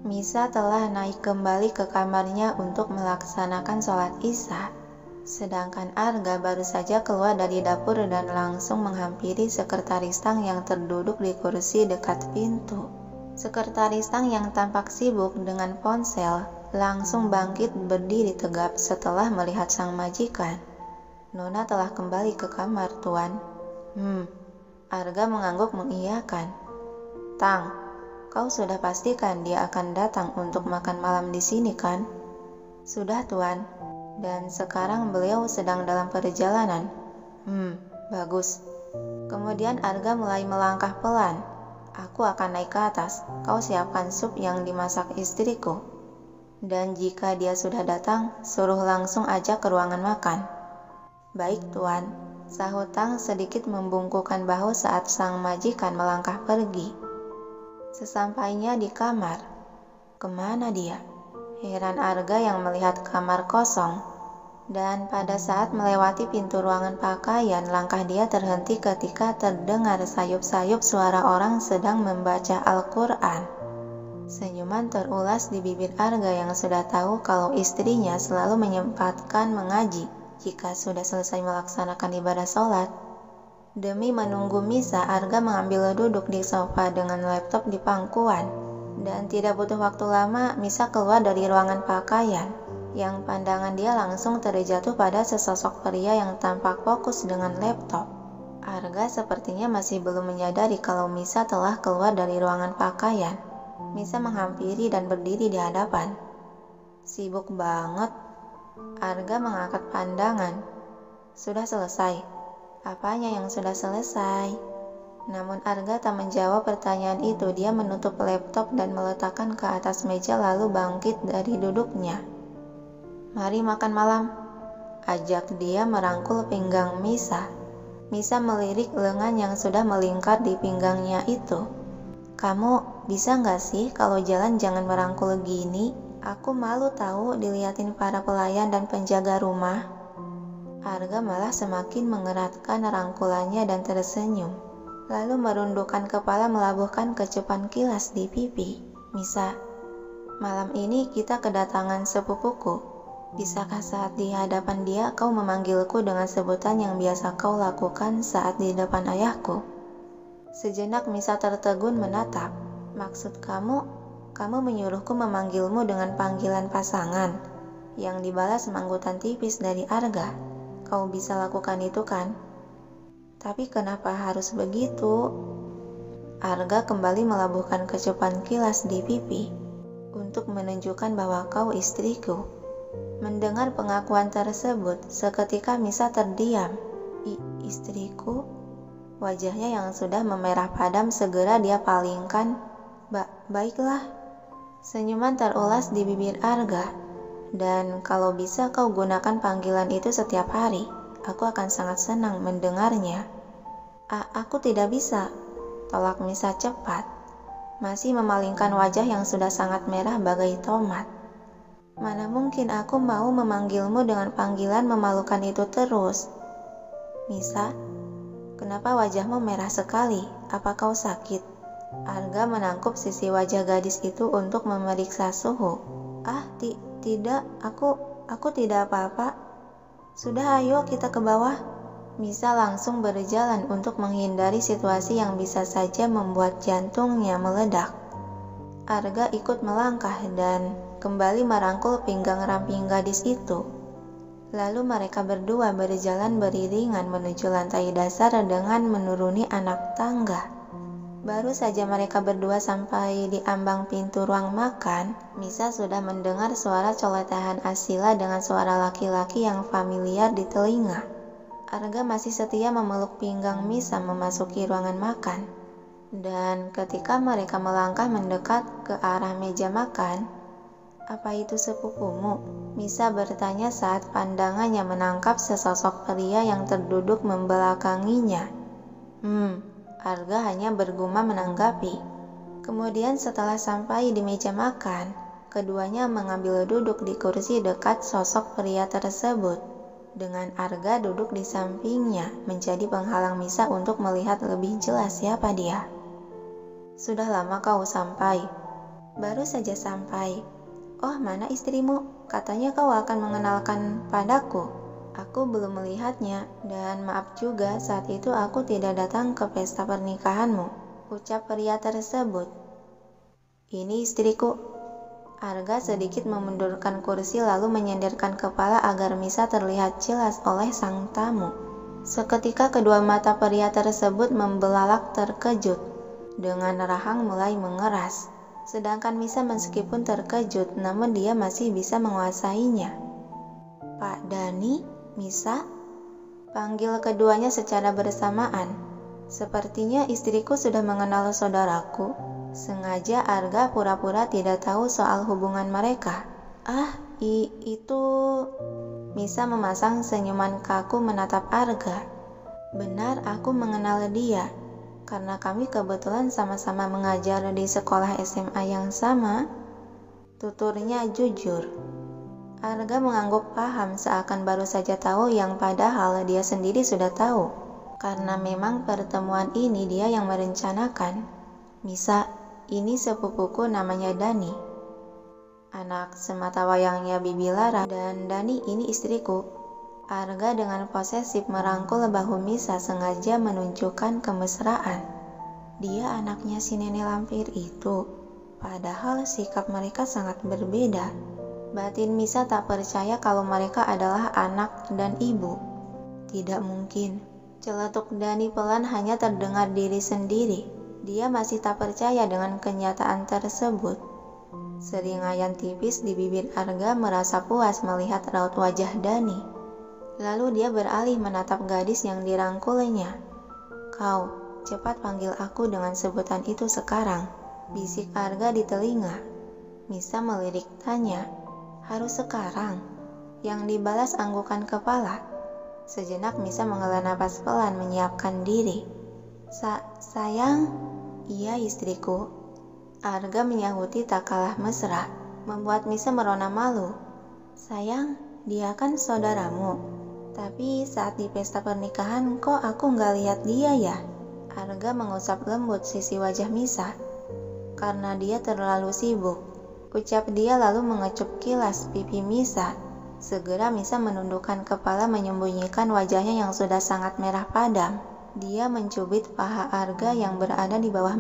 Misa telah naik kembali ke kamarnya untuk melaksanakan sholat Isya, sedangkan Arga baru saja keluar dari dapur dan langsung menghampiri Sekretaris Tang yang terduduk di kursi dekat pintu. Sekretaris Tang yang tampak sibuk dengan ponsel langsung bangkit berdiri tegap setelah melihat sang majikan. "Nona telah kembali ke kamar, Tuan." Arga mengangguk mengiyakan. "Tang, kau sudah pastikan dia akan datang untuk makan malam di sini, kan?" "Sudah, Tuan. Dan sekarang beliau sedang dalam perjalanan." Bagus." Kemudian Arga mulai melangkah pelan. "Aku akan naik ke atas. Kau siapkan sup yang dimasak istriku. Dan jika dia sudah datang, suruh langsung ajak ke ruangan makan." "Baik, Tuan," sahut Tang sedikit membungkukkan bahu saat sang majikan melangkah pergi. Sesampainya di kamar, kemana dia? Heran Arga yang melihat kamar kosong. Dan pada saat melewati pintu ruangan pakaian, langkah dia terhenti ketika terdengar sayup-sayup suara orang sedang membaca Al-Quran. Senyuman terulas di bibir Arga yang sudah tahu kalau istrinya selalu menyempatkan mengaji jika sudah selesai melaksanakan ibadah sholat. Demi menunggu misa, Arga mengambil duduk di sofa dengan laptop di pangkuan. Dan tidak butuh waktu lama, Misa keluar dari ruangan pakaian, yang pandangan dia langsung terjatuh pada sesosok pria yang tampak fokus dengan laptop. Arga sepertinya masih belum menyadari kalau Misa telah keluar dari ruangan pakaian. Misa menghampiri dan berdiri di hadapan. "Sibuk banget." Arga mengangkat pandangan. "Sudah selesai." "Apanya yang sudah selesai?" Namun Arga tak menjawab pertanyaan itu. Dia menutup laptop dan meletakkan ke atas meja lalu bangkit dari duduknya. "Mari makan malam," ajak dia merangkul pinggang Misa. Misa melirik lengan yang sudah melingkar di pinggangnya itu. "Kamu bisa nggak sih kalau jalan jangan merangkul gini? Aku malu tahu diliatin para pelayan dan penjaga rumah." Arga malah semakin mengeratkan rangkulannya dan tersenyum, lalu merundukkan kepala melabuhkan kecupan kilas di pipi. "Misa, malam ini kita kedatangan sepupuku. Bisakah saat di hadapan dia kau memanggilku dengan sebutan yang biasa kau lakukan saat di depan ayahku?" Sejenak Misa tertegun menatap. "Maksud kamu menyuruhku memanggilmu dengan panggilan pasangan?" Yang dibalas manggutan tipis dari Arga. "Kau bisa lakukan itu, kan? Tapi kenapa harus begitu?" Arga kembali melabuhkan kecupan kilas di pipi. "Untuk menunjukkan bahwa kau istriku." Mendengar pengakuan tersebut, seketika Misa terdiam. Istriku?" Wajahnya yang sudah memerah padam segera dia palingkan. Baiklah." Senyuman terulas di bibir Arga. "Dan kalau bisa kau gunakan panggilan itu setiap hari, aku akan sangat senang mendengarnya." Aku tidak bisa," tolak Misa cepat, masih memalingkan wajah yang sudah sangat merah bagai tomat. "Mana mungkin aku mau memanggilmu dengan panggilan memalukan itu terus." "Misa, kenapa wajahmu merah sekali? Apa kau sakit?" Arga menangkup sisi wajah gadis itu untuk memeriksa suhu. Tidak, aku tidak apa-apa." "Sudah, ayo kita ke bawah." Misa langsung berjalan untuk menghindari situasi yang bisa saja membuat jantungnya meledak. Arga ikut melangkah dan kembali merangkul pinggang ramping gadis itu. Lalu mereka berdua berjalan beriringan menuju lantai dasar dengan menuruni anak tangga. Baru saja mereka berdua sampai di ambang pintu ruang makan, Misa sudah mendengar suara celotehan Asila dengan suara laki-laki yang familiar di telinga. Arga masih setia memeluk pinggang Misa memasuki ruangan makan. Dan ketika mereka melangkah mendekat ke arah meja makan, "Apa itu sepupumu?" Misa bertanya saat pandangannya menangkap sesosok pria yang terduduk membelakanginya. Arga hanya bergumam menanggapi. Kemudian setelah sampai di meja makan, keduanya mengambil duduk di kursi dekat sosok pria tersebut, dengan Arga duduk di sampingnya menjadi penghalang Misa untuk melihat lebih jelas siapa dia. "Sudah lama kau sampai?" Baru saja sampai. Oh, mana istrimu? Katanya kau akan mengenalkan padaku. Aku belum melihatnya, dan maaf juga saat itu aku tidak datang ke pesta pernikahanmu, ucap pria tersebut. Ini istriku. Arga sedikit memundurkan kursi lalu menyenderkan kepala agar Misa terlihat jelas oleh sang tamu. Seketika kedua mata pria tersebut membelalak terkejut. Dengan rahang mulai mengeras. Sedangkan Misa meskipun terkejut, namun dia masih bisa menguasainya. Pak Dani, Misa? Panggil keduanya secara bersamaan. Sepertinya istriku sudah mengenal saudaraku. Sengaja Arga pura-pura tidak tahu soal hubungan mereka. Itu... Misa memasang senyuman kaku menatap Arga. Benar, aku mengenal dia. Karena kami kebetulan sama-sama mengajar di sekolah SMA yang sama. Tuturnya jujur. Arga mengangguk paham seakan baru saja tahu yang padahal dia sendiri sudah tahu. Karena memang pertemuan ini dia yang merencanakan. Misa, ini sepupuku namanya Dani. Anak semata wayangnya Bibi Lara, dan Dani ini istriku. Arga dengan posesif merangkul bahu Misa sengaja menunjukkan kemesraan. Dia anaknya si nenek lampir itu. Padahal sikap mereka sangat berbeda. Batin Misa tak percaya kalau mereka adalah anak dan ibu. Tidak mungkin. Celetuk Dani pelan hanya terdengar diri sendiri. Dia masih tak percaya dengan kenyataan tersebut. Seringayan tipis di bibir Arga merasa puas melihat raut wajah Dani. Lalu dia beralih menatap gadis yang dirangkulnya. Kau, cepat panggil aku dengan sebutan itu sekarang, bisik Arga di telinga. Misa melirik tanya, harus sekarang? Yang dibalas anggukan kepala. Sejenak Misa menghela napas pelan menyiapkan diri. Sayang? Iya istriku. Arga menyahuti tak kalah mesra, membuat Misa merona malu. Sayang, dia kan saudaramu. Tapi saat di pesta pernikahan kok aku nggak lihat dia ya? Arga mengusap lembut sisi wajah Misa. Karena dia terlalu sibuk. Ucap dia lalu mengecup kilas pipi Misa. Segera Misa menundukkan kepala menyembunyikan wajahnya yang sudah sangat merah padam. Dia mencubit paha Arga yang berada di bawah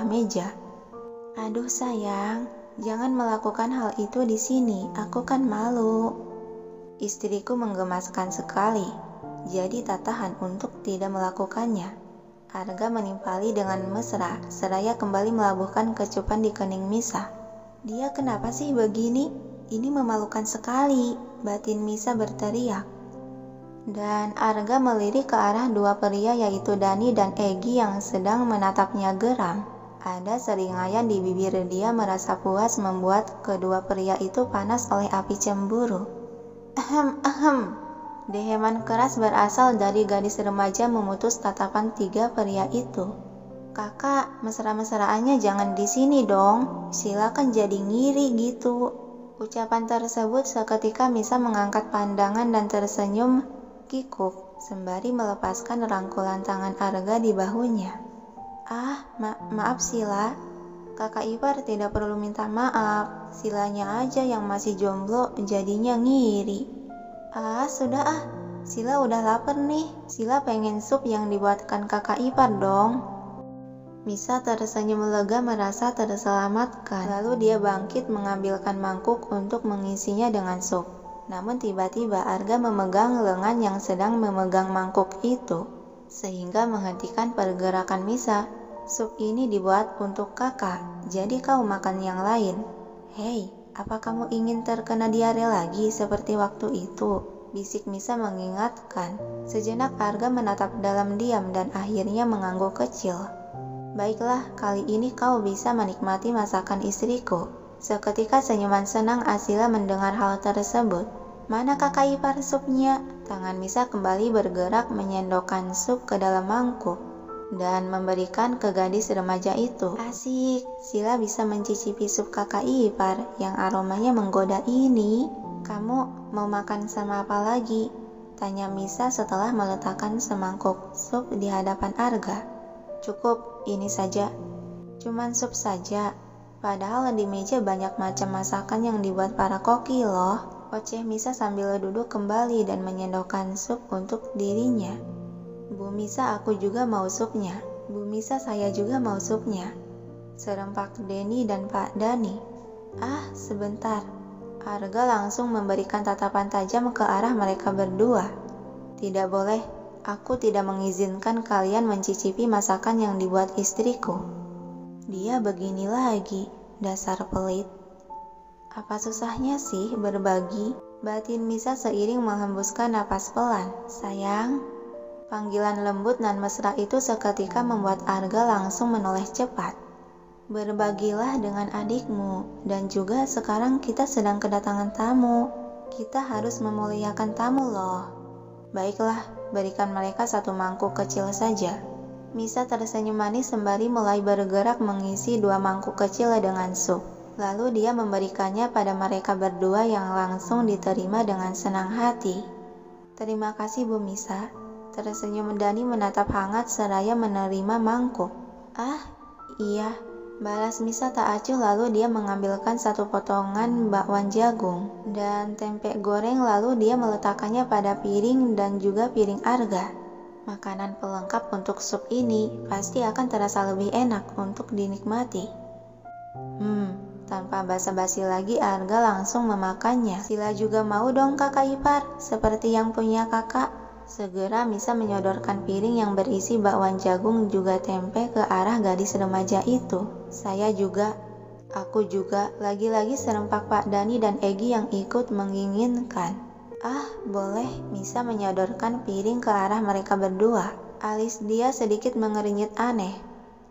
meja. Aduh sayang, jangan melakukan hal itu di sini, aku kan malu. Istriku menggemaskan sekali. Jadi tak tahan untuk tidak melakukannya. Arga menimpali dengan mesra, seraya kembali melabuhkan kecupan di kening Misa. Dia kenapa sih begini? Ini memalukan sekali, batin Misa berteriak. Dan Arga melirik ke arah dua pria yaitu Dani dan Egy yang sedang menatapnya geram. Ada seringayan di bibir dia merasa puas membuat kedua pria itu panas oleh api cemburu. Ahem. Deheman keras berasal dari gadis remaja memutus tatapan tiga pria itu. Kakak, mesra-mesraannya jangan di sini dong. Sila kan jadi ngiri gitu. Ucapan tersebut seketika Misa mengangkat pandangan dan tersenyum kikuk sembari melepaskan rangkulan tangan Arga di bahunya. Maaf Sila. Kakak ipar tidak perlu minta maaf. Silanya aja yang masih jomblo jadinya ngiri. Sudah Sila udah lapar nih. Sila pengen sup yang dibuatkan kakak ipar dong. Misa tersenyum lega merasa terselamatkan. Lalu dia bangkit mengambilkan mangkuk untuk mengisinya dengan sup. Namun tiba-tiba Arga memegang lengan yang sedang memegang mangkuk itu. Sehingga menghentikan pergerakan Misa. Sup ini dibuat untuk kakak, jadi kau makan yang lain. Hei, apa kamu ingin terkena diare lagi seperti waktu itu? Bisik Misa mengingatkan. Sejenak Arga menatap dalam diam dan akhirnya mengangguk kecil. Baiklah, kali ini kau bisa menikmati masakan istriku. Seketika senyuman senang Asila mendengar hal tersebut. Mana kakak ipar supnya? Tangan Misa kembali bergerak menyendokkan sup ke dalam mangkuk dan memberikan ke gadis remaja itu. Asik, Sila bisa mencicipi sup kakak ipar yang aromanya menggoda ini. Kamu mau makan sama apa lagi? Tanya Misa setelah meletakkan semangkuk sup di hadapan Arga. Cukup, ini saja. Cuman sup saja. Padahal di meja banyak macam masakan yang dibuat para koki loh. Oceh Misa sambil duduk kembali dan menyendokkan sup untuk dirinya. Bu Misa, aku juga mau supnya. Bu Misa, saya juga mau supnya. Serempak Denny dan Pak Dani. Ah, sebentar. Arga langsung memberikan tatapan tajam ke arah mereka berdua. Tidak boleh, aku tidak mengizinkan kalian mencicipi masakan yang dibuat istriku. Dia begini lagi, dasar pelit. Apa susahnya sih berbagi? Batin Misa seiring menghembuskan napas pelan. Sayang. Panggilan lembut dan mesra itu seketika membuat Arga langsung menoleh cepat. Berbagilah dengan adikmu, dan juga sekarang kita sedang kedatangan tamu. Kita harus memuliakan tamu loh. Baiklah, berikan mereka satu mangkuk kecil saja. Misa tersenyum manis sembari mulai bergerak mengisi 2 mangkuk kecil dengan sup. Lalu dia memberikannya pada mereka berdua yang langsung diterima dengan senang hati. Terima kasih Bu Misa. Tersenyum Dani menatap hangat seraya menerima mangkuk. Ah, iya. Balas Misa tak acuh, lalu dia mengambilkan satu potongan bakwan jagung dan tempe goreng, lalu dia meletakkannya pada piring dan juga piring Arga. Makanan pelengkap untuk sup ini pasti akan terasa lebih enak untuk dinikmati. Tanpa basa-basi lagi Arga langsung memakannya. Sila juga mau dong kakak ipar, seperti yang punya kakak. Segera Misa menyodorkan piring yang berisi bakwan jagung juga tempe ke arah gadis remaja itu. Saya juga, aku juga, lagi-lagi serempak Pak Dani dan Egi yang ikut menginginkan. Ah, boleh. Misa menyodorkan piring ke arah mereka berdua. Alis dia sedikit mengernyit aneh.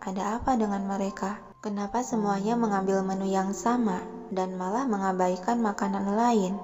Ada apa dengan mereka? Kenapa semuanya mengambil menu yang sama dan malah mengabaikan makanan lain?